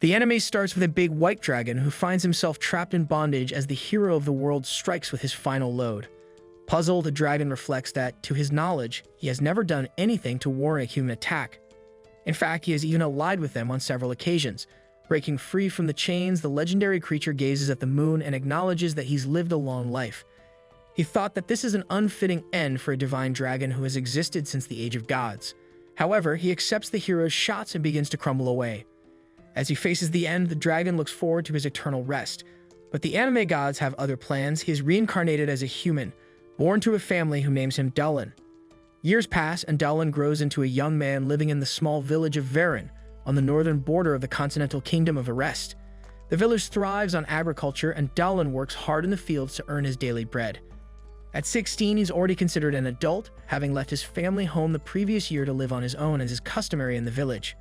The anime starts with a big white dragon who finds himself trapped in bondage as the hero of the world strikes with his final load. Puzzled, the dragon reflects that, to his knowledge, he has never done anything to warrant a human attack. In fact, he has even allied with them on several occasions. Breaking free from the chains, the legendary creature gazes at the moon and acknowledges that he's lived a long life. He thought that this is an unfitting end for a divine dragon who has existed since the age of gods. However, he accepts the hero's shots and begins to crumble away. As he faces the end, the dragon looks forward to his eternal rest. But the anime gods have other plans. He is reincarnated as a human, born to a family who names him Dullin. Years pass, and Dullin grows into a young man living in the small village of Varen, on the northern border of the continental kingdom of Arrest. The village thrives on agriculture, and Dullin works hard in the fields to earn his daily bread. At 16, he's already considered an adult, having left his family home the previous year to live on his own as is customary in the village.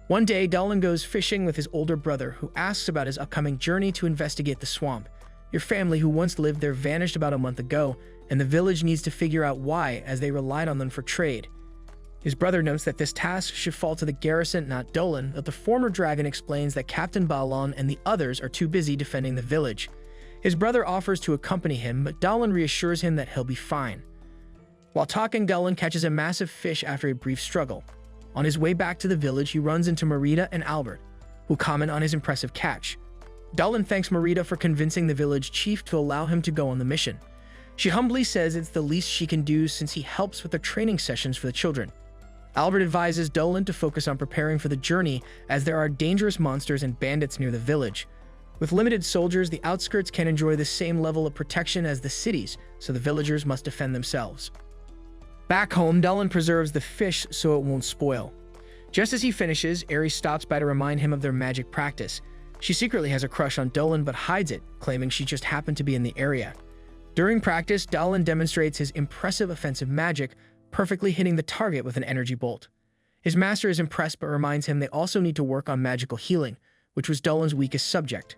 One day, Dullin goes fishing with his older brother, who asks about his upcoming journey to investigate the swamp. Your family who once lived there vanished about a month ago, and the village needs to figure out why, as they relied on them for trade. His brother notes that this task should fall to the garrison, not Dullin, but the former dragon explains that Captain Balon and the others are too busy defending the village. His brother offers to accompany him, but Dullin reassures him that he'll be fine. While talking, Dullin catches a massive fish after a brief struggle. On his way back to the village, he runs into Merida and Albert, who comment on his impressive catch. Dullin thanks Merida for convincing the village chief to allow him to go on the mission. She humbly says it's the least she can do since he helps with the training sessions for the children. Albert advises Dullin to focus on preparing for the journey, as there are dangerous monsters and bandits near the village. With limited soldiers, the outskirts can enjoy the same level of protection as the cities, so the villagers must defend themselves. Back home, Dullin preserves the fish so it won't spoil. Just as he finishes, Ares stops by to remind him of their magic practice. She secretly has a crush on Dullin but hides it, claiming she just happened to be in the area. During practice, Dullin demonstrates his impressive offensive magic, perfectly hitting the target with an energy bolt. His master is impressed but reminds him they also need to work on magical healing, which was Dullin's weakest subject.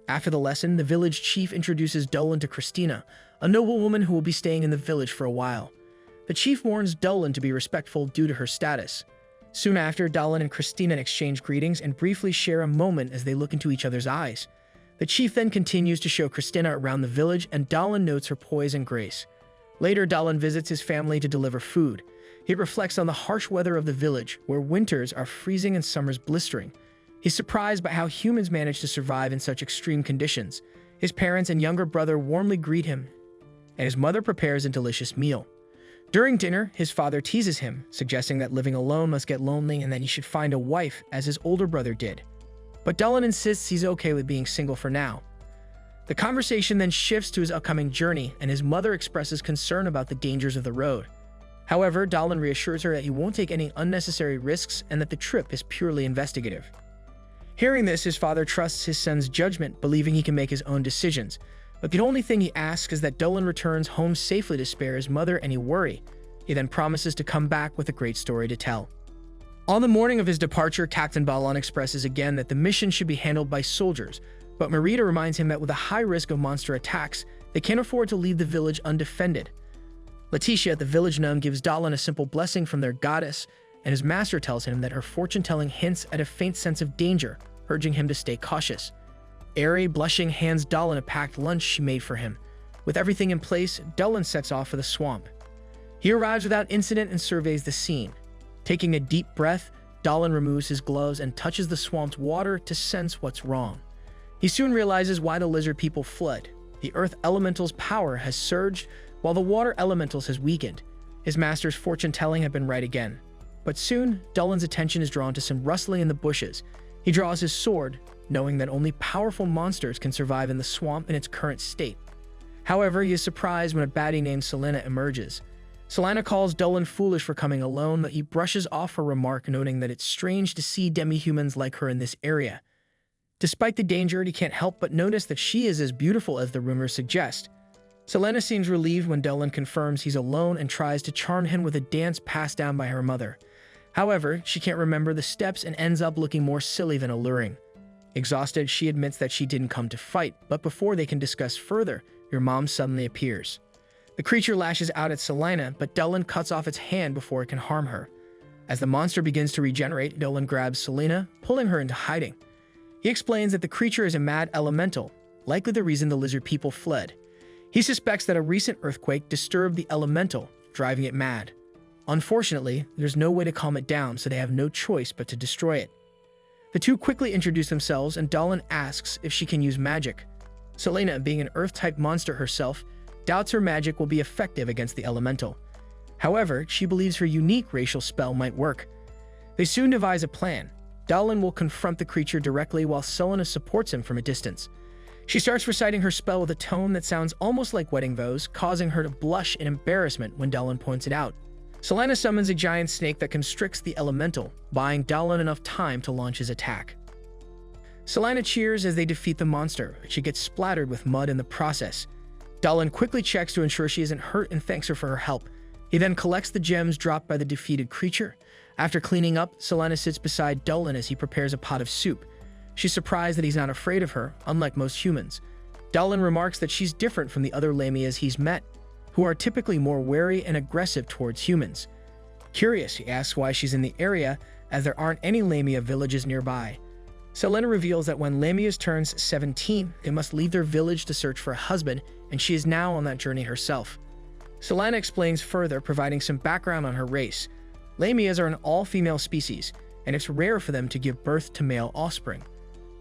After the lesson, the village chief introduces Dullin to Christina, a noble woman who will be staying in the village for a while. The chief warns Dullin to be respectful due to her status. Soon after, Dullin and Christina exchange greetings and briefly share a moment as they look into each other's eyes. The chief then continues to show Christina around the village, and Dullin notes her poise and grace. Later, Dullin visits his family to deliver food. He reflects on the harsh weather of the village, where winters are freezing and summers blistering. He's surprised by how humans manage to survive in such extreme conditions. His parents and younger brother warmly greet him, and his mother prepares a delicious meal. During dinner, his father teases him, suggesting that living alone must get lonely and that he should find a wife, as his older brother did. But Dullin insists he's okay with being single for now. The conversation then shifts to his upcoming journey, and his mother expresses concern about the dangers of the road. However, Dullin reassures her that he won't take any unnecessary risks and that the trip is purely investigative. Hearing this, his father trusts his son's judgment, believing he can make his own decisions. But the only thing he asks is that Dullin returns home safely to spare his mother any worry. He then promises to come back with a great story to tell. On the morning of his departure, Captain Balon expresses again that the mission should be handled by soldiers, but Merida reminds him that with a high risk of monster attacks, they can't afford to leave the village undefended. Letitia, the village gnome, gives Dullin a simple blessing from their goddess, and his master tells him that her fortune-telling hints at a faint sense of danger, urging him to stay cautious. Airy, blushing, hands Dullin a packed lunch she made for him. With everything in place, Dullin sets off for the swamp. He arrives without incident and surveys the scene. Taking a deep breath, Dullin removes his gloves and touches the swamp's water to sense what's wrong. He soon realizes why the lizard people fled. The earth elemental's power has surged, while the water elementals has weakened. His master's fortune-telling had been right again. But soon, Dullin's attention is drawn to some rustling in the bushes. He draws his sword, knowing that only powerful monsters can survive in the swamp in its current state. However, he is surprised when a baddie named Selena emerges. Selena calls Dullin foolish for coming alone, but he brushes off her remark, noting that it's strange to see demi-humans like her in this area. Despite the danger, he can't help but notice that she is as beautiful as the rumors suggest. Selena seems relieved when Dullin confirms he's alone and tries to charm him with a dance passed down by her mother. However, she can't remember the steps and ends up looking more silly than alluring. Exhausted, she admits that she didn't come to fight, but before they can discuss further, your mom suddenly appears. The creature lashes out at Selena, but Dullin cuts off its hand before it can harm her. As the monster begins to regenerate, Dullin grabs Selena, pulling her into hiding. He explains that the creature is a mad elemental, likely the reason the lizard people fled. He suspects that a recent earthquake disturbed the elemental, driving it mad. Unfortunately, there's no way to calm it down, so they have no choice but to destroy it. The two quickly introduce themselves, and Dahlin asks if she can use magic. Selena, being an earth-type monster herself, doubts her magic will be effective against the elemental. However, she believes her unique racial spell might work. They soon devise a plan. Dahlin will confront the creature directly while Selena supports him from a distance. She starts reciting her spell with a tone that sounds almost like wedding vows, causing her to blush in embarrassment when Dahlin points it out. Selena summons a giant snake that constricts the elemental, buying Dahlin enough time to launch his attack. Selena cheers as they defeat the monster, but she gets splattered with mud in the process. Dahlin quickly checks to ensure she isn't hurt and thanks her for her help. He then collects the gems dropped by the defeated creature. After cleaning up, Selena sits beside Dahlin as he prepares a pot of soup. She's surprised that he's not afraid of her, unlike most humans. Dahlin remarks that she's different from the other Lamias he's met, who are typically more wary and aggressive towards humans. Curious, he asks why she's in the area, as there aren't any Lamia villages nearby. Selena reveals that when Lamias turns 17, they must leave their village to search for a husband, and she is now on that journey herself. Selena explains further, providing some background on her race. Lamias are an all-female species, and it's rare for them to give birth to male offspring.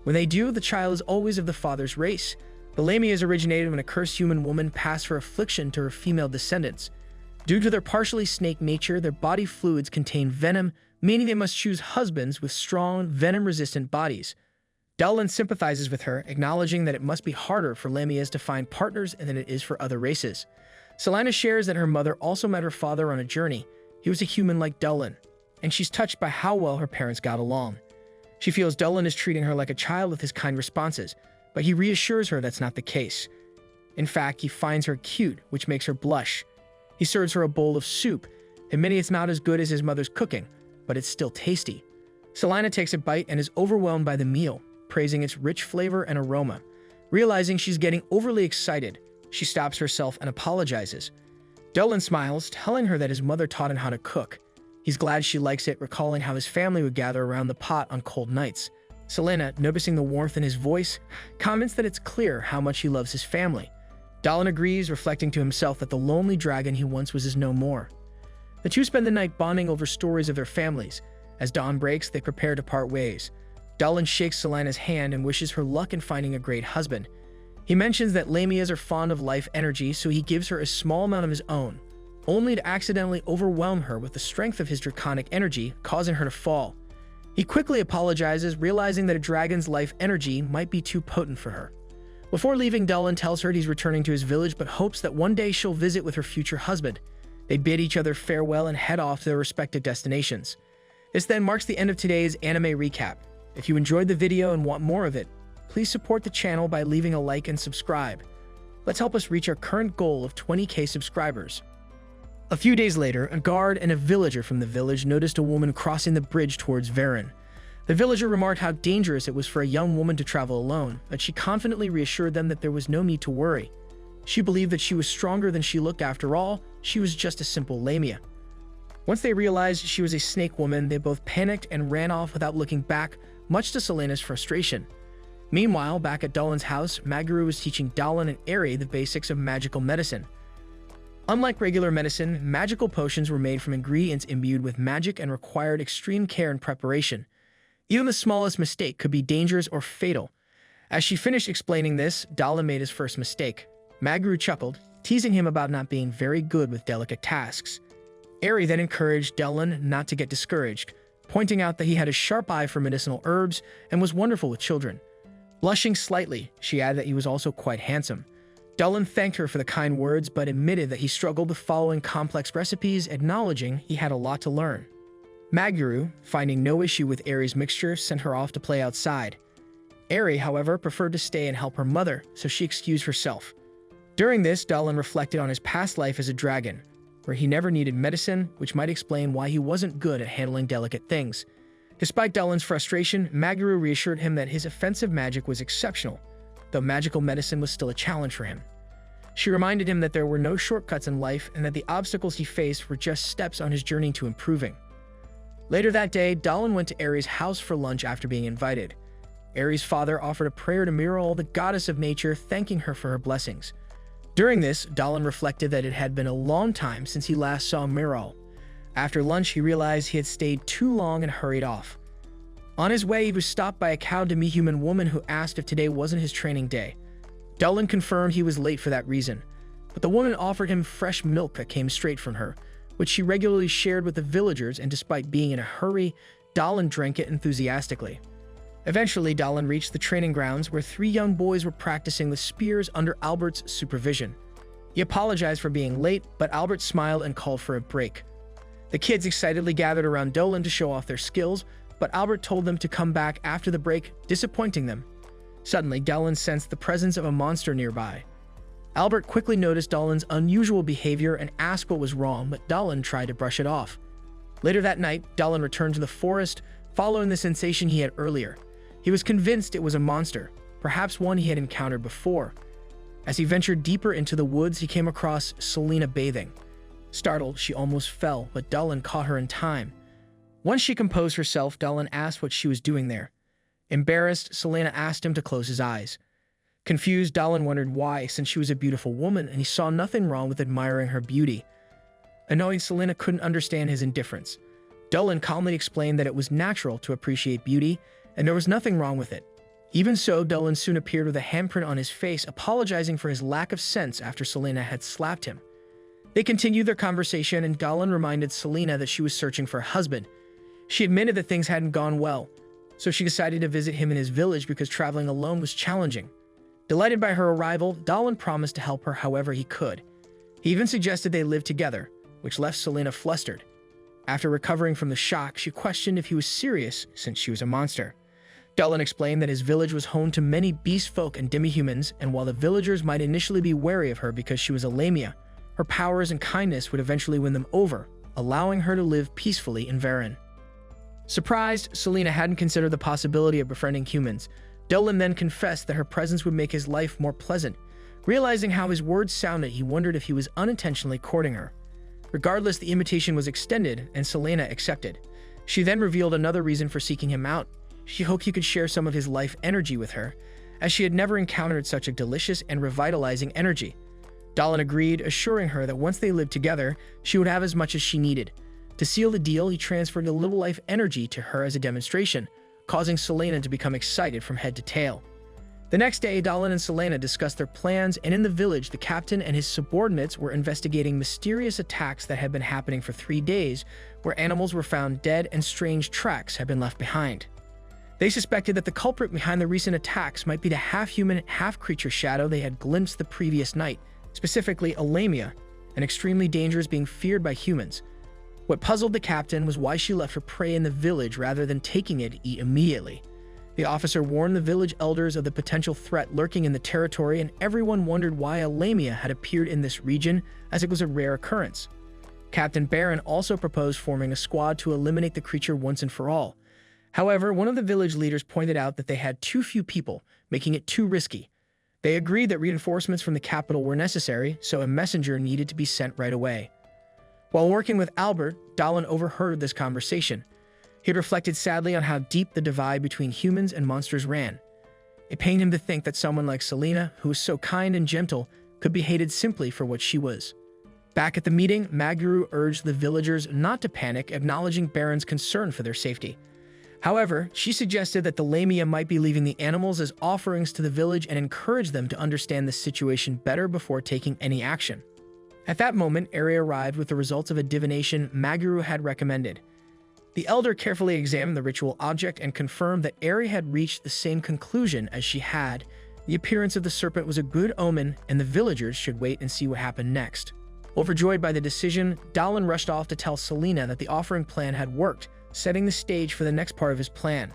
When they do, the child is always of the father's race. The Lamias originated when a cursed human woman passed her affliction to her female descendants. Due to their partially snake nature, their body fluids contain venom, meaning they must choose husbands with strong, venom-resistant bodies. Dahlin sympathizes with her, acknowledging that it must be harder for Lamias to find partners than it is for other races. Selena shares that her mother also met her father on a journey. He was a human like Dahlin, and she's touched by how well her parents got along. She feels Dahlin is treating her like a child with his kind responses, but he reassures her that's not the case. In fact, he finds her cute, which makes her blush. He serves her a bowl of soup, admitting it's not as good as his mother's cooking, but it's still tasty. Selena takes a bite and is overwhelmed by the meal, praising its rich flavor and aroma. Realizing she's getting overly excited, she stops herself and apologizes. Dahlin smiles, telling her that his mother taught him how to cook. He's glad she likes it, recalling how his family would gather around the pot on cold nights. Selena, noticing the warmth in his voice, comments that it's clear how much he loves his family. Dahlin agrees, reflecting to himself that the lonely dragon he once was is no more. The two spend the night bonding over stories of their families. As dawn breaks, they prepare to part ways. Dahlin shakes Selena's hand and wishes her luck in finding a great husband. He mentions that Lamias are fond of life energy, so he gives her a small amount of his own, only to accidentally overwhelm her with the strength of his draconic energy, causing her to fall. He quickly apologizes, realizing that a dragon's life energy might be too potent for her. Before leaving, Dahlin tells her he's returning to his village, but hopes that one day she'll visit with her future husband. They bid each other farewell and head off to their respective destinations. This then marks the end of today's anime recap. If you enjoyed the video and want more of it, please support the channel by leaving a like and subscribe. Let's help us reach our current goal of 20,000 subscribers. A few days later, a guard and a villager from the village noticed a woman crossing the bridge towards Varen. The villager remarked how dangerous it was for a young woman to travel alone, but she confidently reassured them that there was no need to worry. She believed that she was stronger than she looked. After all, she was just a simple Lamia. Once they realized she was a snake woman, they both panicked and ran off without looking back, much to Selena's frustration. Meanwhile, back at Dahlin's house, Maguru was teaching Dahlin and Eri the basics of magical medicine. Unlike regular medicine, magical potions were made from ingredients imbued with magic and required extreme care and preparation. Even the smallest mistake could be dangerous or fatal. As she finished explaining this, Dahlin made his first mistake. Maguru chuckled, teasing him about not being very good with delicate tasks. Eri then encouraged Dahlin not to get discouraged, pointing out that he had a sharp eye for medicinal herbs and was wonderful with children. Blushing slightly, she added that he was also quite handsome. Dahlin thanked her for the kind words, but admitted that he struggled with following complex recipes, acknowledging he had a lot to learn. Maguru, finding no issue with Eri's mixture, sent her off to play outside. Eri, however, preferred to stay and help her mother, so she excused herself. During this, Dahlin reflected on his past life as a dragon, where he never needed medicine, which might explain why he wasn't good at handling delicate things. Despite Dahlin's frustration, Maguru reassured him that his offensive magic was exceptional, though magical medicine was still a challenge for him. She reminded him that there were no shortcuts in life and that the obstacles he faced were just steps on his journey to improving. Later that day, Dahlin went to Eri's house for lunch after being invited. Aries' father offered a prayer to Miral, the goddess of nature, thanking her for her blessings. During this, Dahlin reflected that it had been a long time since he last saw Miral. After lunch, he realized he had stayed too long and hurried off. On his way, he was stopped by a cowed demi-human woman who asked if today wasn't his training day. Dahlin confirmed he was late for that reason, but the woman offered him fresh milk that came straight from her, which she regularly shared with the villagers, and despite being in a hurry, Dahlin drank it enthusiastically. Eventually, Dahlin reached the training grounds where 3 young boys were practicing the spears under Albert's supervision. He apologized for being late, but Albert smiled and called for a break. The kids excitedly gathered around Dahlin to show off their skills, but Albert told them to come back after the break, disappointing them. Suddenly, Dahlin sensed the presence of a monster nearby. Albert quickly noticed Dahlin's unusual behavior and asked what was wrong, but Dahlin tried to brush it off. Later that night, Dahlin returned to the forest, following the sensation he had earlier. He was convinced it was a monster, perhaps one he had encountered before. As he ventured deeper into the woods, he came across Selena bathing. Startled, she almost fell, but Dahlin caught her in time. Once she composed herself, Dahlin asked what she was doing there. Embarrassed, Selena asked him to close his eyes. Confused, Dahlin wondered why, since she was a beautiful woman and he saw nothing wrong with admiring her beauty. Annoyed, Selena couldn't understand his indifference. Dahlin calmly explained that it was natural to appreciate beauty, and there was nothing wrong with it. Even so, Dahlin soon appeared with a handprint on his face, apologizing for his lack of sense after Selena had slapped him. They continued their conversation, and Dahlin reminded Selena that she was searching for a husband. She admitted that things hadn't gone well, so she decided to visit him in his village because traveling alone was challenging. Delighted by her arrival, Dahlin promised to help her however he could. He even suggested they live together, which left Selena flustered. After recovering from the shock, she questioned if he was serious since she was a monster. Dahlin explained that his village was home to many beast folk and demi-humans, and while the villagers might initially be wary of her because she was a lamia, her powers and kindness would eventually win them over, allowing her to live peacefully in Varen. Surprised, Selena hadn't considered the possibility of befriending humans. Dahlin then confessed that her presence would make his life more pleasant. Realizing how his words sounded, he wondered if he was unintentionally courting her. Regardless, the invitation was extended, and Selena accepted. She then revealed another reason for seeking him out. She hoped he could share some of his life energy with her, as she had never encountered such a delicious and revitalizing energy. Dahlin agreed, assuring her that once they lived together, she would have as much as she needed. To seal the deal, he transferred a little life energy to her as a demonstration, causing Selena to become excited from head to tail. The next day, Dahlin and Selena discussed their plans, and in the village, the captain and his subordinates were investigating mysterious attacks that had been happening for 3 days, where animals were found dead and strange tracks had been left behind. They suspected that the culprit behind the recent attacks might be the half-human, half-creature shadow they had glimpsed the previous night, specifically a lamia, an extremely dangerous being feared by humans. What puzzled the captain was why she left her prey in the village rather than taking it to eat immediately. The officer warned the village elders of the potential threat lurking in the territory, and everyone wondered why a lamia had appeared in this region, as it was a rare occurrence. Captain Baron also proposed forming a squad to eliminate the creature once and for all. However, one of the village leaders pointed out that they had too few people, making it too risky. They agreed that reinforcements from the capital were necessary, so a messenger needed to be sent right away. While working with Albert, Dahlin overheard this conversation. He had reflected sadly on how deep the divide between humans and monsters ran. It pained him to think that someone like Selena, who was so kind and gentle, could be hated simply for what she was. Back at the meeting, Maguru urged the villagers not to panic, acknowledging Baron's concern for their safety. However, she suggested that the lamia might be leaving the animals as offerings to the village and encouraged them to understand the situation better before taking any action. At that moment, Ari arrived with the results of a divination Maguru had recommended. The elder carefully examined the ritual object and confirmed that Ari had reached the same conclusion as she had. The appearance of the serpent was a good omen, and the villagers should wait and see what happened next. Overjoyed by the decision, Dahlin rushed off to tell Selena that the offering plan had worked, setting the stage for the next part of his plan.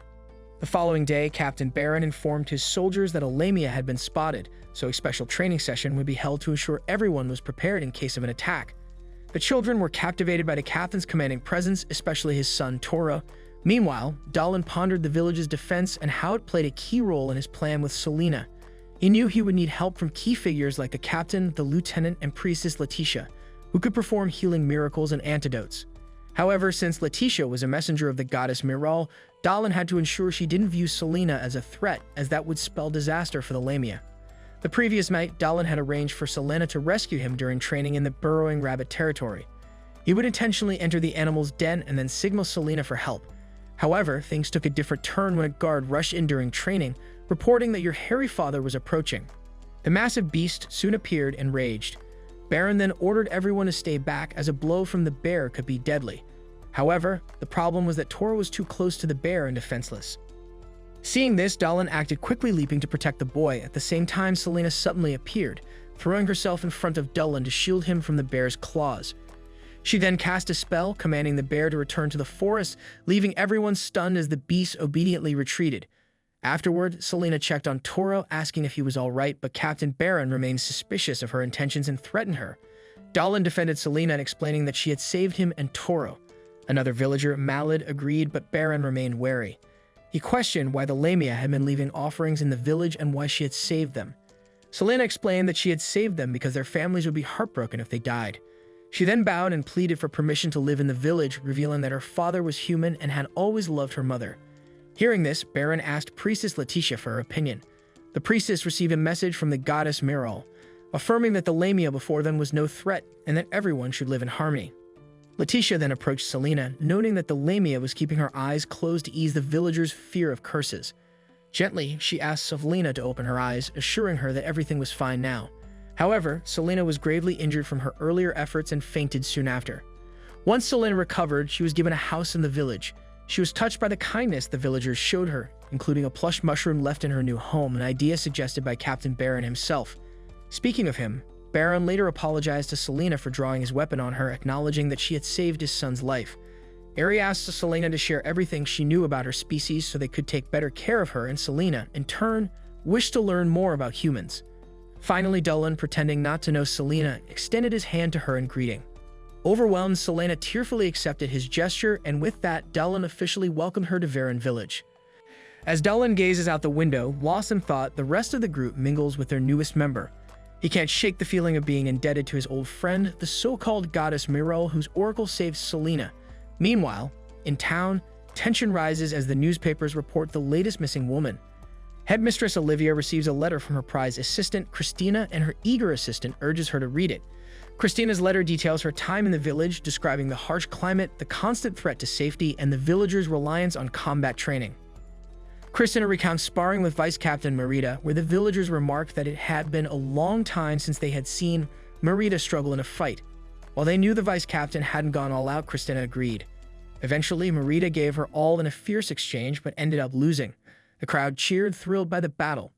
The following day, Captain Baron informed his soldiers that a lamia had been spotted, so a special training session would be held to ensure everyone was prepared in case of an attack. The children were captivated by the captain's commanding presence, especially his son Toro. Meanwhile, Dahlin pondered the village's defense and how it played a key role in his plan with Selena. He knew he would need help from key figures like the captain, the lieutenant, and priestess Letitia, who could perform healing miracles and antidotes. However, since Letitia was a messenger of the goddess Miral, Dallin had to ensure she didn't view Selena as a threat, as that would spell disaster for the Lamia. The previous night, Dallin had arranged for Selena to rescue him during training in the burrowing rabbit territory. He would intentionally enter the animal's den and then signal Selena for help. However, things took a different turn when a guard rushed in during training, reporting that your hairy father was approaching. The massive beast soon appeared and raged. Baron then ordered everyone to stay back, as a blow from the bear could be deadly. However, the problem was that Toro was too close to the bear and defenseless. Seeing this, Dallin acted quickly, leaping to protect the boy. At the same time, Selena suddenly appeared, throwing herself in front of Dallin to shield him from the bear's claws. She then cast a spell, commanding the bear to return to the forest, leaving everyone stunned as the beast obediently retreated. Afterward, Selena checked on Toro, asking if he was all right, but Captain Baron remained suspicious of her intentions and threatened her. Dallin defended Selena, explaining that she had saved him and Toro. Another villager, Malad, agreed, but Baron remained wary. He questioned why the Lamia had been leaving offerings in the village and why she had saved them. Selena explained that she had saved them because their families would be heartbroken if they died. She then bowed and pleaded for permission to live in the village, revealing that her father was human and had always loved her mother. Hearing this, Baron asked Priestess Letitia for her opinion. The priestess received a message from the goddess Miral, affirming that the Lamia before them was no threat and that everyone should live in harmony. Letitia then approached Selena, noting that the Lamia was keeping her eyes closed to ease the villagers' fear of curses. Gently, she asked Selena to open her eyes, assuring her that everything was fine now. However, Selena was gravely injured from her earlier efforts and fainted soon after. Once Selena recovered, she was given a house in the village. She was touched by the kindness the villagers showed her, including a plush mushroom left in her new home, an idea suggested by Captain Baron himself. Speaking of him, Baron later apologized to Selena for drawing his weapon on her, acknowledging that she had saved his son's life. Eri asked Selena to share everything she knew about her species so they could take better care of her, and Selena, in turn, wished to learn more about humans. Finally, Dallin, pretending not to know Selena, extended his hand to her in greeting. Overwhelmed, Selena tearfully accepted his gesture, and with that, Dallin officially welcomed her to Varan village. As Dallin gazes out the window, lost in thought, the rest of the group mingles with their newest member. He can't shake the feeling of being indebted to his old friend, the so-called goddess Miral, whose oracle saved Selena. Meanwhile, in town, tension rises as the newspapers report the latest missing woman. Headmistress Olivia receives a letter from her prized assistant, Christina, and her eager assistant urges her to read it. Christina's letter details her time in the village, describing the harsh climate, the constant threat to safety, and the villagers' reliance on combat training. Christina recounts sparring with Vice Captain Merida, where the villagers remarked that it had been a long time since they had seen Merida struggle in a fight. While they knew the Vice Captain hadn't gone all out, Christina agreed. Eventually, Merida gave her all in a fierce exchange, but ended up losing. The crowd cheered, thrilled by the battle.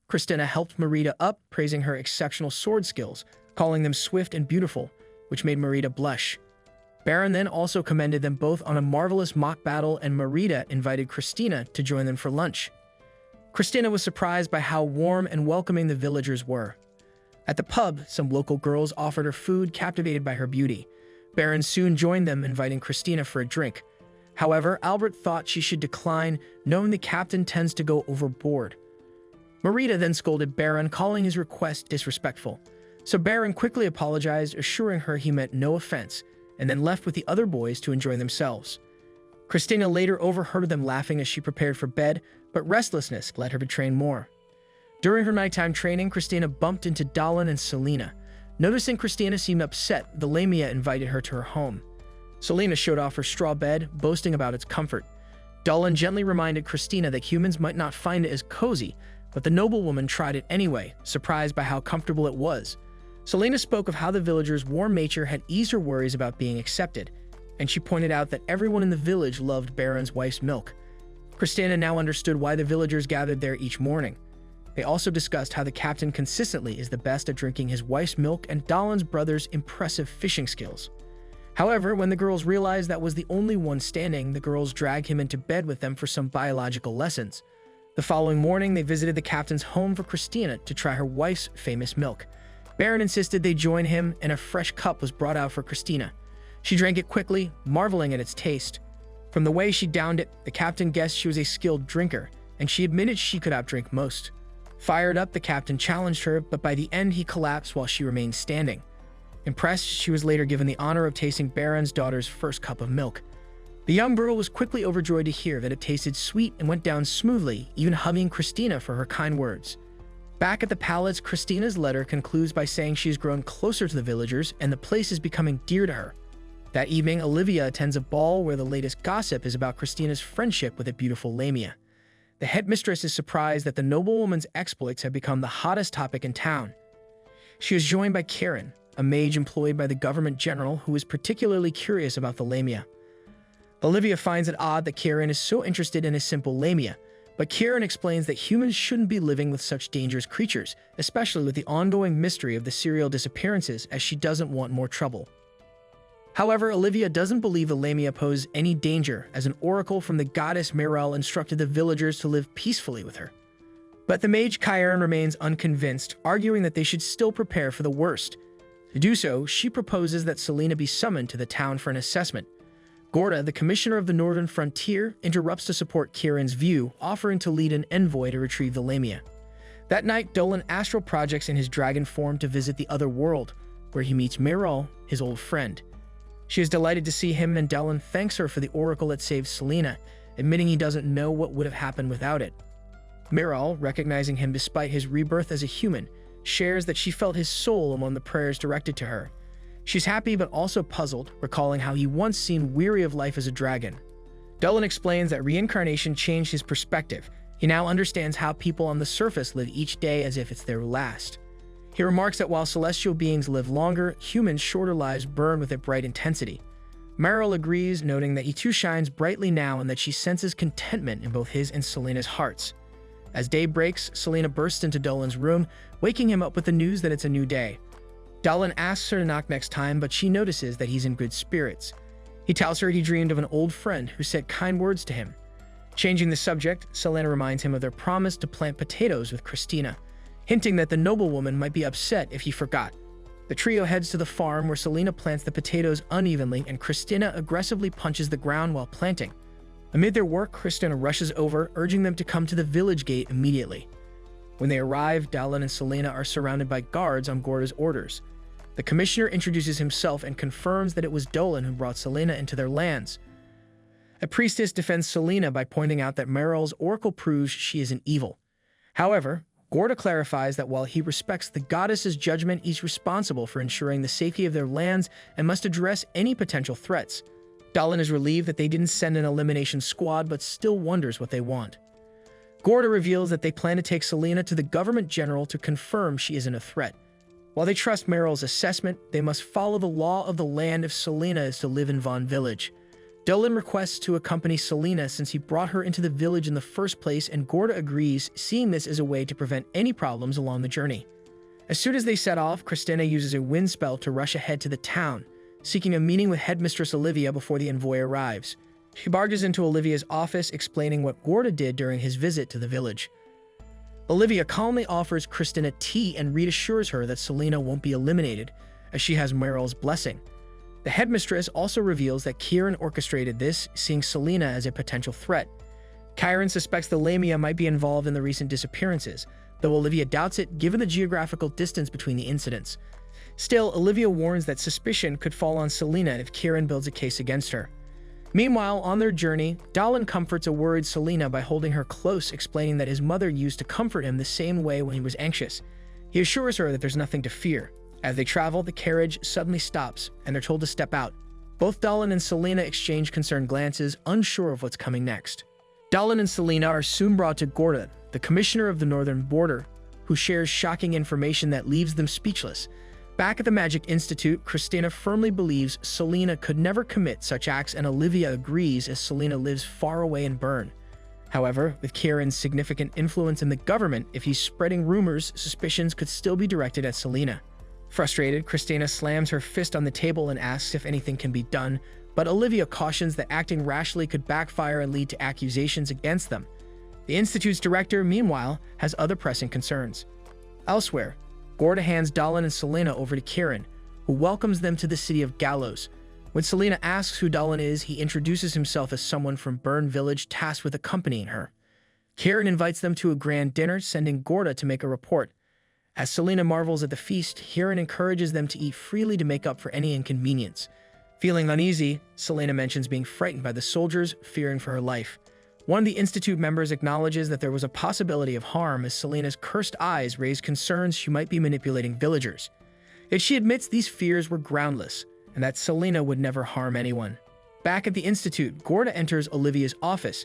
Christina helped Merida up, praising her exceptional sword skills, calling them swift and beautiful, which made Merida blush. Baron then also commended them both on a marvelous mock battle, and Merida invited Christina to join them for lunch. Christina was surprised by how warm and welcoming the villagers were. At the pub, some local girls offered her food, captivated by her beauty. Baron soon joined them, inviting Christina for a drink. However, Albert thought she should decline, knowing the captain tends to go overboard. Merida then scolded Baron, calling his request disrespectful. So Baron quickly apologized, assuring her he meant no offense, and then left with the other boys to enjoy themselves. Christina later overheard them laughing as she prepared for bed, but restlessness led her to train more. During her nighttime training, Christina bumped into Dallin and Selena. Noticing Christina seemed upset, the Lamia invited her to her home. Selena showed off her straw bed, boasting about its comfort. Dallin gently reminded Christina that humans might not find it as cozy, but the noblewoman tried it anyway, surprised by how comfortable it was. Selena spoke of how the villagers' warm nature had eased her worries about being accepted, and she pointed out that everyone in the village loved Baron's wife's milk. Christina now understood why the villagers gathered there each morning. They also discussed how the captain consistently is the best at drinking his wife's milk and Dallin's brother's impressive fishing skills. However, when the girls realized that was the only one standing, the girls dragged him into bed with them for some biological lessons. The following morning, they visited the captain's home for Christina to try her wife's famous milk. Baron insisted they join him, and a fresh cup was brought out for Christina. She drank it quickly, marveling at its taste. From the way she downed it, the captain guessed she was a skilled drinker, and she admitted she could outdrink most. Fired up, the captain challenged her, but by the end he collapsed while she remained standing. Impressed, she was later given the honor of tasting Baron's daughter's first cup of milk. The young girl was quickly overjoyed to hear that it tasted sweet and went down smoothly, even hugging Christina for her kind words. Back at the palace, Christina's letter concludes by saying she has grown closer to the villagers and the place is becoming dear to her. That evening, Olivia attends a ball where the latest gossip is about Christina's friendship with a beautiful Lamia. The headmistress is surprised that the noblewoman's exploits have become the hottest topic in town. She is joined by Karen, a mage employed by the government general who is particularly curious about the Lamia. Olivia finds it odd that Karen is so interested in a simple Lamia, but Karen explains that humans shouldn't be living with such dangerous creatures, especially with the ongoing mystery of the serial disappearances, as she doesn't want more trouble. However, Olivia doesn't believe the Lamia pose any danger, as an oracle from the goddess Merel instructed the villagers to live peacefully with her. But the mage Karen remains unconvinced, arguing that they should still prepare for the worst. To do so, she proposes that Selena be summoned to the town for an assessment. Gorda, the commissioner of the northern frontier, interrupts to support Karen's view, offering to lead an envoy to retrieve the Lamia. That night, Dolan astral projects in his dragon form to visit the other world, where he meets Merel, his old friend. She is delighted to see him, and Dolan thanks her for the oracle that saved Selena, admitting he doesn't know what would have happened without it. Merel, recognizing him despite his rebirth as a human, shares that she felt his soul among the prayers directed to her. She's happy but also puzzled, recalling how he once seemed weary of life as a dragon. Dolan explains that reincarnation changed his perspective. He now understands how people on the surface live each day as if it's their last. He remarks that while celestial beings live longer, humans' shorter lives burn with a bright intensity. Merel agrees, noting that he too shines brightly now and that she senses contentment in both his and Selena's hearts. As day breaks, Selena bursts into Dolan's room, waking him up with the news that it's a new day. Dolan asks her to knock next time, but she notices that he's in good spirits. He tells her he dreamed of an old friend who said kind words to him. Changing the subject, Selena reminds him of their promise to plant potatoes with Christina, hinting that the noblewoman might be upset if he forgot. The trio heads to the farm where Selena plants the potatoes unevenly and Christina aggressively punches the ground while planting. Amid their work, Christina rushes over, urging them to come to the village gate immediately. When they arrive, Dolan and Selena are surrounded by guards on Gorda's orders. The commissioner introduces himself and confirms that it was Dolan who brought Selena into their lands. A priestess defends Selena by pointing out that Merel's oracle proves she is an evil. However, Gorda clarifies that while he respects the goddess's judgment, he's responsible for ensuring the safety of their lands and must address any potential threats. Dolan is relieved that they didn't send an elimination squad, but still wonders what they want. Gorda reveals that they plan to take Selena to the government general to confirm she isn't a threat. While they trust Merel's assessment, they must follow the law of the land if Selena is to live in Vaughn Village. Dolan requests to accompany Selena since he brought her into the village in the first place, and Gorda agrees, seeing this as a way to prevent any problems along the journey. As soon as they set off, Christina uses a wind spell to rush ahead to the town, seeking a meeting with Headmistress Olivia before the envoy arrives. She barges into Olivia's office, explaining what Gorda did during his visit to the village. Olivia calmly offers Christina tea and reassures her that Selena won't be eliminated, as she has Merel's blessing. The headmistress also reveals that Kieran orchestrated this, seeing Selena as a potential threat. Kieran suspects the Lamia might be involved in the recent disappearances, though Olivia doubts it given the geographical distance between the incidents. Still, Olivia warns that suspicion could fall on Selena if Kieran builds a case against her. Meanwhile, on their journey, Dolan comforts a worried Selena by holding her close, explaining that his mother used to comfort him the same way when he was anxious. He assures her that there's nothing to fear. As they travel, the carriage suddenly stops, and they're told to step out. Both Dolan and Selena exchange concerned glances, unsure of what's coming next. Dolan and Selena are soon brought to Gorda, the commissioner of the northern border, who shares shocking information that leaves them speechless. Back at the Magic Institute, Christina firmly believes Selena could never commit such acts, and Olivia agrees as Selena lives far away in Bern. However, with Kieran's significant influence in the government, if he's spreading rumors, suspicions could still be directed at Selena. Frustrated, Christina slams her fist on the table and asks if anything can be done, but Olivia cautions that acting rashly could backfire and lead to accusations against them. The Institute's director, meanwhile, has other pressing concerns. Elsewhere, Gorda hands Dolan and Selena over to Kieran, who welcomes them to the city of Gallows. When Selena asks who Dolan is, he introduces himself as someone from Bern Village tasked with accompanying her. Kieran invites them to a grand dinner, sending Gorda to make a report. As Selena marvels at the feast, Kieran encourages them to eat freely to make up for any inconvenience. Feeling uneasy, Selena mentions being frightened by the soldiers, fearing for her life. One of the Institute members acknowledges that there was a possibility of harm as Selena's cursed eyes raised concerns she might be manipulating villagers. Yet she admits these fears were groundless, and that Selena would never harm anyone. Back at the Institute, Gorda enters Olivia's office.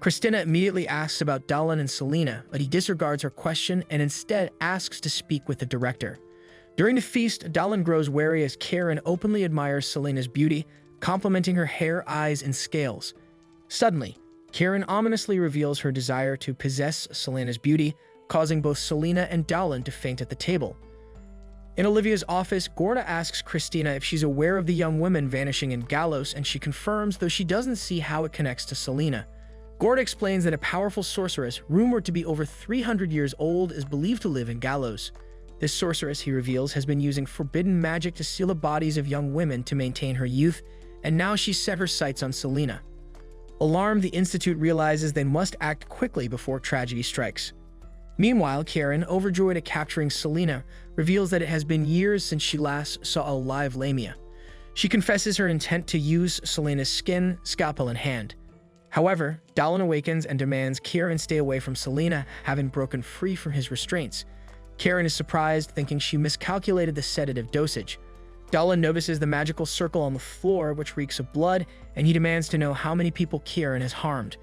Christina immediately asks about Dahlin and Selena, but he disregards her question and instead asks to speak with the director. During the feast, Dahlin grows wary as Karen openly admires Selena's beauty, complimenting her hair, eyes, and scales. Suddenly, Karen ominously reveals her desire to possess Selena's beauty, causing both Selena and Dahlin to faint at the table. In Olivia's office, Gorda asks Christina if she's aware of the young women vanishing in Galos, and she confirms, though she doesn't see how it connects to Selena. Gorda explains that a powerful sorceress, rumored to be over 300 years old, is believed to live in Galos. This sorceress, he reveals, has been using forbidden magic to steal the bodies of young women to maintain her youth, and now she's set her sights on Selena. Alarmed, the Institute realizes they must act quickly before tragedy strikes. Meanwhile, Karen, overjoyed at capturing Selena, reveals that it has been years since she last saw a live lamia. She confesses her intent to use Selena's skin, scalpel, and hand. However, Dahlin awakens and demands Karen stay away from Selena, having broken free from his restraints. Karen is surprised, thinking she miscalculated the sedative dosage. Dahlin notices the magical circle on the floor, which reeks of blood, and he demands to know how many people Karen has harmed.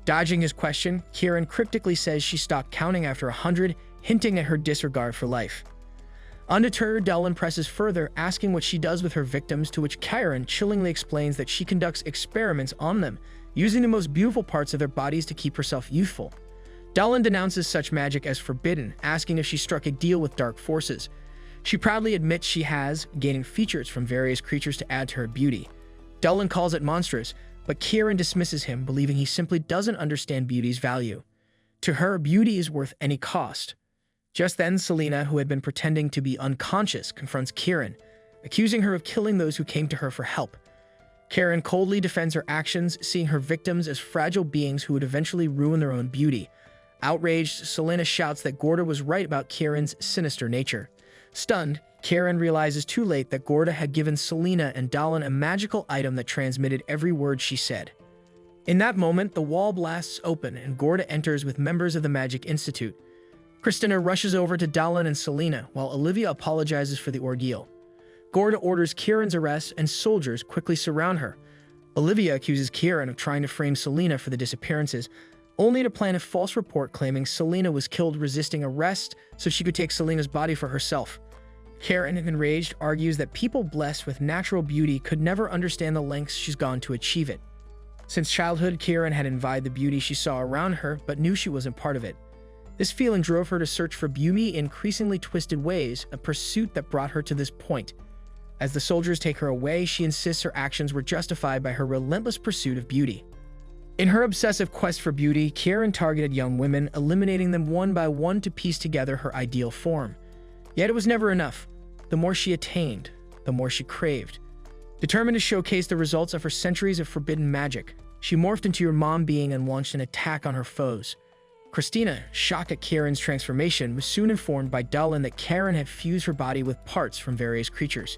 Dodging his question, Karen cryptically says she stopped counting after 100, hinting at her disregard for life. Undeterred, Dahlin presses further, asking what she does with her victims, to which Karen chillingly explains that she conducts experiments on them, using the most beautiful parts of their bodies to keep herself youthful. Dahlin denounces such magic as forbidden, asking if she struck a deal with dark forces. She proudly admits she has, gaining features from various creatures to add to her beauty. Dahlin calls it monstrous, but Karen dismisses him, believing he simply doesn't understand beauty's value. To her, beauty is worth any cost. Just then, Selena, who had been pretending to be unconscious, confronts Karen, accusing her of killing those who came to her for help. Karen coldly defends her actions, seeing her victims as fragile beings who would eventually ruin their own beauty. Outraged, Selena shouts that Gorda was right about Karen's sinister nature. Stunned, Karen realizes too late that Gorda had given Selena and Dahlin a magical item that transmitted every word she said. In that moment, the wall blasts open and Gorda enters with members of the Magic Institute. Christina rushes over to Dahlin and Selena, while Olivia apologizes for the ordeal. Gorda orders Karen's arrest, and soldiers quickly surround her. Olivia accuses Karen of trying to frame Selena for the disappearances, only to plant a false report claiming Selena was killed resisting arrest so she could take Selena's body for herself. Karen, enraged, argues that people blessed with natural beauty could never understand the lengths she's gone to achieve it. Since childhood, Karen had envied the beauty she saw around her, but knew she wasn't part of it. This feeling drove her to search for beauty in increasingly twisted ways, a pursuit that brought her to this point. As the soldiers take her away, she insists her actions were justified by her relentless pursuit of beauty. In her obsessive quest for beauty, Karen targeted young women, eliminating them one by one to piece together her ideal form. Yet it was never enough. The more she attained, the more she craved. Determined to showcase the results of her centuries of forbidden magic, she morphed into her mom being and launched an attack on her foes. Christina, shocked at Karen's transformation, was soon informed by Dahlin that Karen had fused her body with parts from various creatures.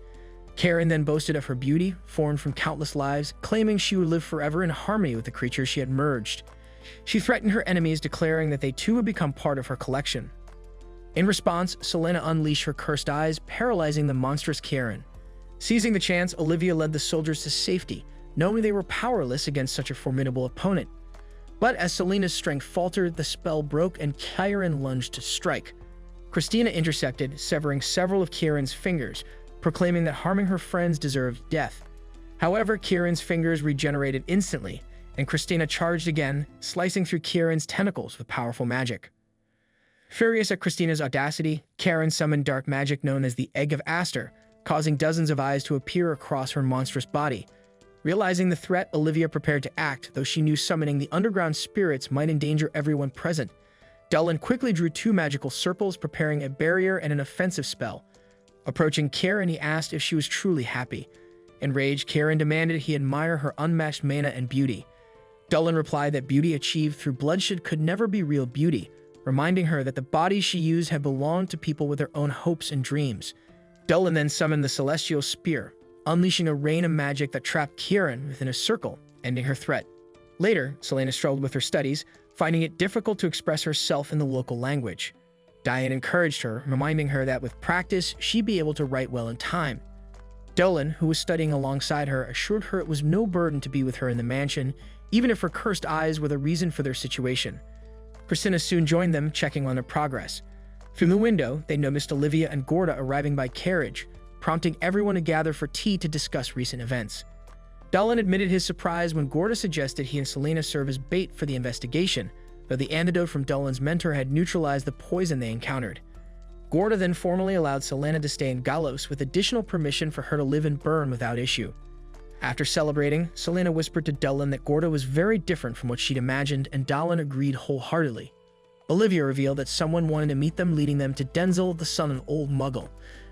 Karen then boasted of her beauty, formed from countless lives, claiming she would live forever in harmony with the creatures she had merged. She threatened her enemies, declaring that they too would become part of her collection. In response, Selena unleashed her cursed eyes, paralyzing the monstrous Karen. Seizing the chance, Olivia led the soldiers to safety, knowing they were powerless against such a formidable opponent. But as Selena's strength faltered, the spell broke and Karen lunged to strike. Christina intercepted, severing several of Karen's fingers, proclaiming that harming her friends deserved death. However, Karen's fingers regenerated instantly, and Christina charged again, slicing through Karen's tentacles with powerful magic. Furious at Christina's audacity, Karen summoned dark magic known as the Egg of Aster, causing dozens of eyes to appear across her monstrous body. Realizing the threat, Olivia prepared to act, though she knew summoning the underground spirits might endanger everyone present. Dahlin quickly drew two magical circles, preparing a barrier and an offensive spell. Approaching Karen, he asked if she was truly happy. Enraged, Karen demanded he admire her unmatched mana and beauty. Dahlin replied that beauty achieved through bloodshed could never be real beauty, reminding her that the bodies she used had belonged to people with their own hopes and dreams. Dahlin then summoned the Celestial Spear, unleashing a rain of magic that trapped Kieran within a circle, ending her threat. Later, Selena struggled with her studies, finding it difficult to express herself in the local language. Diane encouraged her, reminding her that with practice, she'd be able to write well in time. Dolan, who was studying alongside her, assured her it was no burden to be with her in the mansion, even if her cursed eyes were the reason for their situation. Christina soon joined them, checking on their progress. From the window, they noticed Olivia and Gorda arriving by carriage, prompting everyone to gather for tea to discuss recent events. Dolan admitted his surprise when Gorda suggested he and Selena serve as bait for the investigation, though the antidote from Dolan's mentor had neutralized the poison they encountered. Gorda then formally allowed Selena to stay in Galos with additional permission for her to live in Bern without issue. After celebrating, Selena whispered to Dolan that Gorda was very different from what she'd imagined, and Dolan agreed wholeheartedly. Olivia revealed that someone wanted to meet them, leading them to Denzel, the son of an old muggle.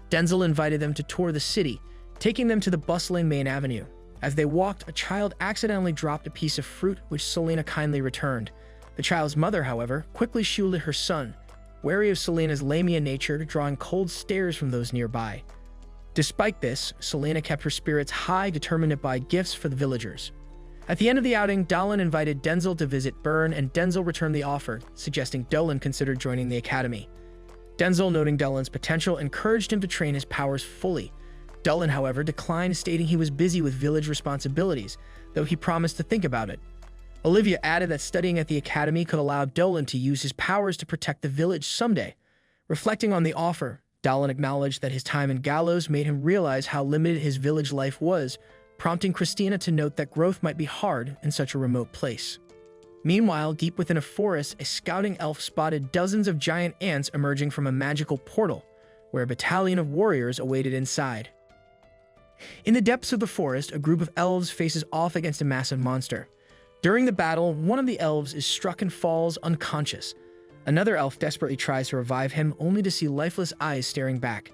Denzel invited them to tour the city, taking them to the bustling main avenue. As they walked, a child accidentally dropped a piece of fruit, which Selena kindly returned. The child's mother, however, quickly shielded her son, wary of Selena's Lamia nature, drawing cold stares from those nearby. Despite this, Selena kept her spirits high, determined to buy gifts for the villagers. At the end of the outing, Dolan invited Denzel to visit Bern, and Denzel returned the offer, suggesting Dolan consider joining the academy. Denzel, noting Dolan's potential, encouraged him to train his powers fully. Dolan, however, declined, stating he was busy with village responsibilities, though he promised to think about it. Olivia added that studying at the academy could allow Dolan to use his powers to protect the village someday. Reflecting on the offer, Dolan acknowledged that his time in Galos made him realize how limited his village life was, prompting Christina to note that growth might be hard in such a remote place. Meanwhile, deep within a forest, a scouting elf spotted dozens of giant ants emerging from a magical portal, where a battalion of warriors awaited inside. In the depths of the forest, a group of elves faces off against a massive monster. During the battle, one of the elves is struck and falls unconscious. Another elf desperately tries to revive him, only to see lifeless eyes staring back.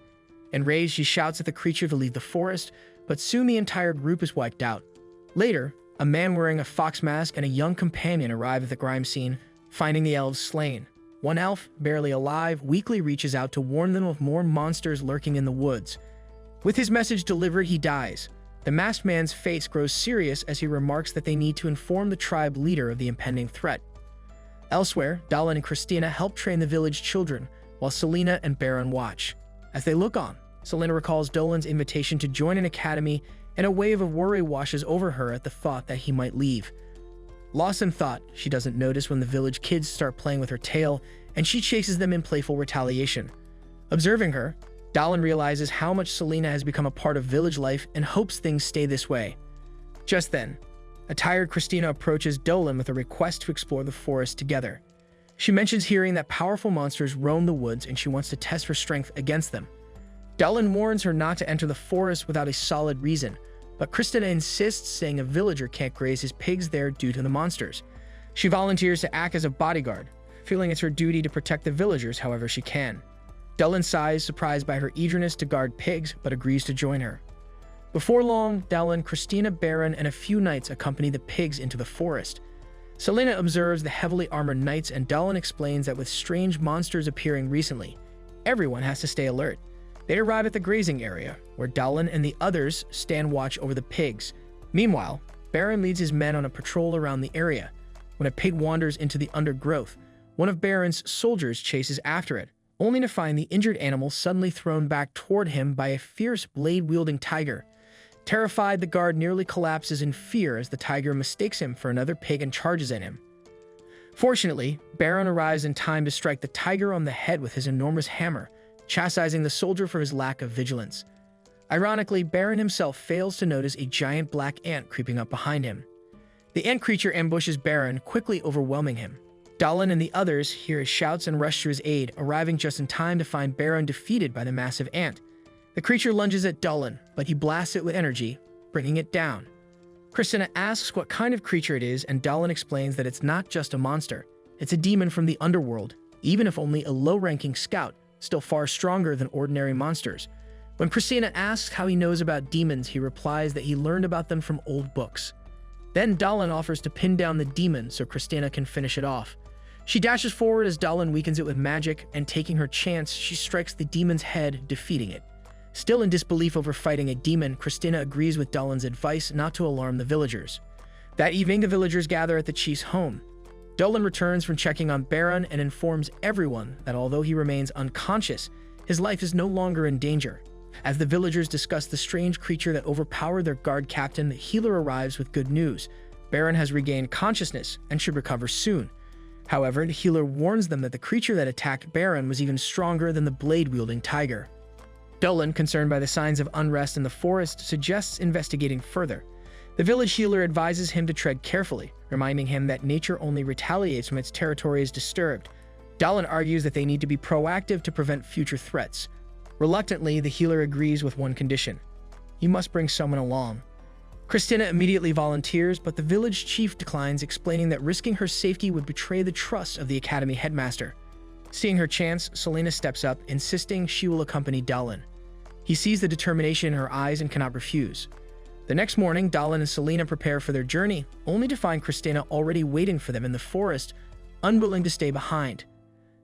Enraged, she shouts at the creature to leave the forest, but soon the entire group is wiped out. Later, a man wearing a fox mask and a young companion arrive at the crime scene, finding the elves slain. One elf, barely alive, weakly reaches out to warn them of more monsters lurking in the woods. With his message delivered, he dies. The masked man's face grows serious as he remarks that they need to inform the tribe leader of the impending threat. Elsewhere, Dolan and Christina help train the village children, while Selena and Baron watch. As they look on, Selena recalls Dolan's invitation to join an academy, and a wave of worry washes over her at the thought that he might leave. Lost in thought, she doesn't notice when the village kids start playing with her tail, and she chases them in playful retaliation. Observing her, Dolan realizes how much Selena has become a part of village life and hopes things stay this way. Just then, a tired Christina approaches Dolan with a request to explore the forest together. She mentions hearing that powerful monsters roam the woods and she wants to test her strength against them. Dolan warns her not to enter the forest without a solid reason, but Christina insists, saying a villager can't graze his pigs there due to the monsters. She volunteers to act as a bodyguard, feeling it's her duty to protect the villagers however she can. Dolan sighs, surprised by her eagerness to guard pigs, but agrees to join her. Before long, Dolan, Christina, Baron, and a few knights accompany the pigs into the forest. Selena observes the heavily armored knights, and Dolan explains that with strange monsters appearing recently, everyone has to stay alert. They arrive at the grazing area, where Dolan and the others stand watch over the pigs. Meanwhile, Baron leads his men on a patrol around the area. When a pig wanders into the undergrowth, one of Baron's soldiers chases after it, only to find the injured animal suddenly thrown back toward him by a fierce blade-wielding tiger. Terrified, the guard nearly collapses in fear as the tiger mistakes him for another pig and charges at him. Fortunately, Baron arrives in time to strike the tiger on the head with his enormous hammer, chastising the soldier for his lack of vigilance. Ironically, Baron himself fails to notice a giant black ant creeping up behind him. The ant creature ambushes Baron, quickly overwhelming him. Dolan and the others hear his shouts and rush to his aid, arriving just in time to find Baron defeated by the massive ant. The creature lunges at Dolan, but he blasts it with energy, bringing it down. Christina asks what kind of creature it is, and Dolan explains that it's not just a monster. It's a demon from the underworld, even if only a low-ranking scout, still far stronger than ordinary monsters. When Christina asks how he knows about demons, he replies that he learned about them from old books. Then Dolan offers to pin down the demon so Christina can finish it off. She dashes forward as Dolan weakens it with magic, and taking her chance, she strikes the demon's head, defeating it. Still in disbelief over fighting a demon, Christina agrees with Dolan's advice not to alarm the villagers. That evening, the villagers gather at the chief's home. Dolan returns from checking on Baron and informs everyone that although he remains unconscious, his life is no longer in danger. As the villagers discuss the strange creature that overpowered their guard captain, the healer arrives with good news. Baron has regained consciousness and should recover soon. However, the healer warns them that the creature that attacked Baron was even stronger than the blade-wielding tiger. Dolan, concerned by the signs of unrest in the forest, suggests investigating further. The village healer advises him to tread carefully, reminding him that nature only retaliates when its territory is disturbed. Dolan argues that they need to be proactive to prevent future threats. Reluctantly, the healer agrees with one condition: you must bring someone along. Christina immediately volunteers, but the village chief declines, explaining that risking her safety would betray the trust of the academy headmaster. Seeing her chance, Selena steps up, insisting she will accompany Dolan. He sees the determination in her eyes and cannot refuse. The next morning, Dolan and Selena prepare for their journey, only to find Christina already waiting for them in the forest, unwilling to stay behind.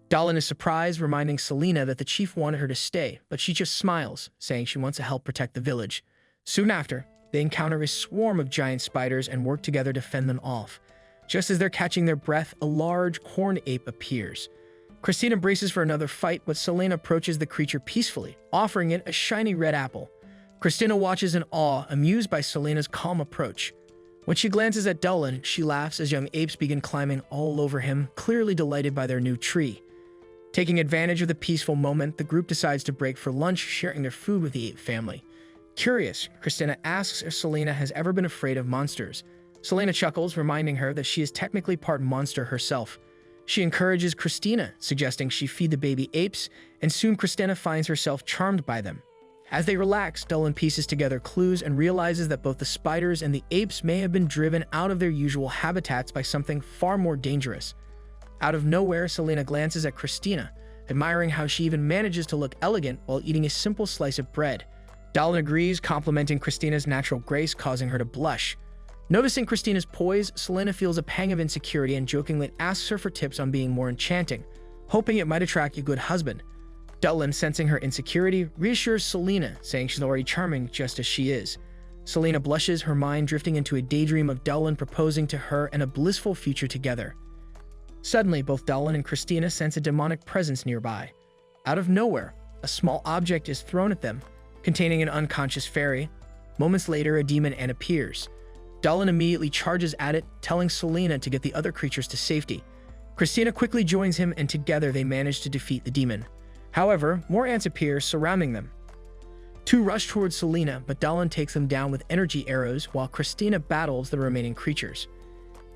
Dolan is surprised, reminding Selena that the chief wanted her to stay, but she just smiles, saying she wants to help protect the village. Soon after, they encounter a swarm of giant spiders and work together to fend them off. Just as they're catching their breath, a large corn ape appears. Christina braces for another fight, but Selena approaches the creature peacefully, offering it a shiny red apple. Christina watches in awe, amused by Selena's calm approach. When she glances at Dolan, she laughs as young apes begin climbing all over him, clearly delighted by their new tree. Taking advantage of the peaceful moment, the group decides to break for lunch, sharing their food with the ape family. Curious, Christina asks if Selena has ever been afraid of monsters. Selena chuckles, reminding her that she is technically part monster herself. She encourages Christina, suggesting she feed the baby apes, and soon Christina finds herself charmed by them. As they relax, Dolan pieces together clues and realizes that both the spiders and the apes may have been driven out of their usual habitats by something far more dangerous. Out of nowhere, Selena glances at Christina, admiring how she even manages to look elegant while eating a simple slice of bread. Dolan agrees, complimenting Christina's natural grace, causing her to blush. Noticing Christina's poise, Selena feels a pang of insecurity and jokingly asks her for tips on being more enchanting, hoping it might attract a good husband. Dolan, sensing her insecurity, reassures Selena, saying she's already charming just as she is. Selena blushes, her mind drifting into a daydream of Dolan proposing to her and a blissful future together. Suddenly, both Dolan and Christina sense a demonic presence nearby. Out of nowhere, a small object is thrown at them, containing an unconscious fairy. Moments later, a demon ant appears. Dolan immediately charges at it, telling Selena to get the other creatures to safety. Christina quickly joins him, and together they manage to defeat the demon. However, more ants appear, surrounding them. Two rush towards Selena, but Dolan takes them down with energy arrows while Christina battles the remaining creatures.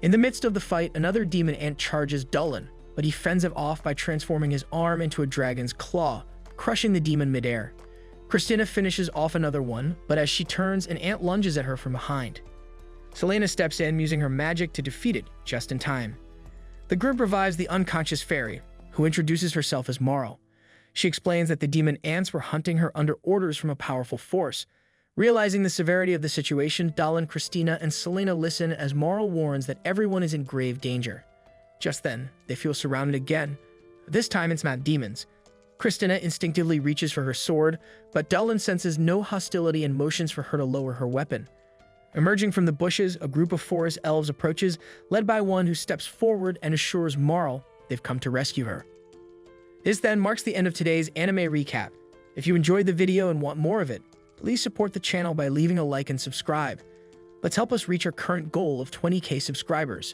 In the midst of the fight, another demon ant charges Dolan, but he fends it off by transforming his arm into a dragon's claw, crushing the demon midair. Christina finishes off another one, but as she turns, an ant lunges at her from behind. Selena steps in, using her magic to defeat it just in time. The group revives the unconscious fairy, who introduces herself as Marl. She explains that the demon ants were hunting her under orders from a powerful force. Realizing the severity of the situation, Dolan, Christina, and Selena listen as Marl warns that everyone is in grave danger. Just then, they feel surrounded again. This time it's not demons. Christina instinctively reaches for her sword, but Dolan senses no hostility and motions for her to lower her weapon. Emerging from the bushes, a group of forest elves approaches, led by one who steps forward and assures Marl they've come to rescue her. This then marks the end of today's anime recap. If you enjoyed the video and want more of it, please support the channel by leaving a like and subscribe. Let's help us reach our current goal of 20,000 subscribers.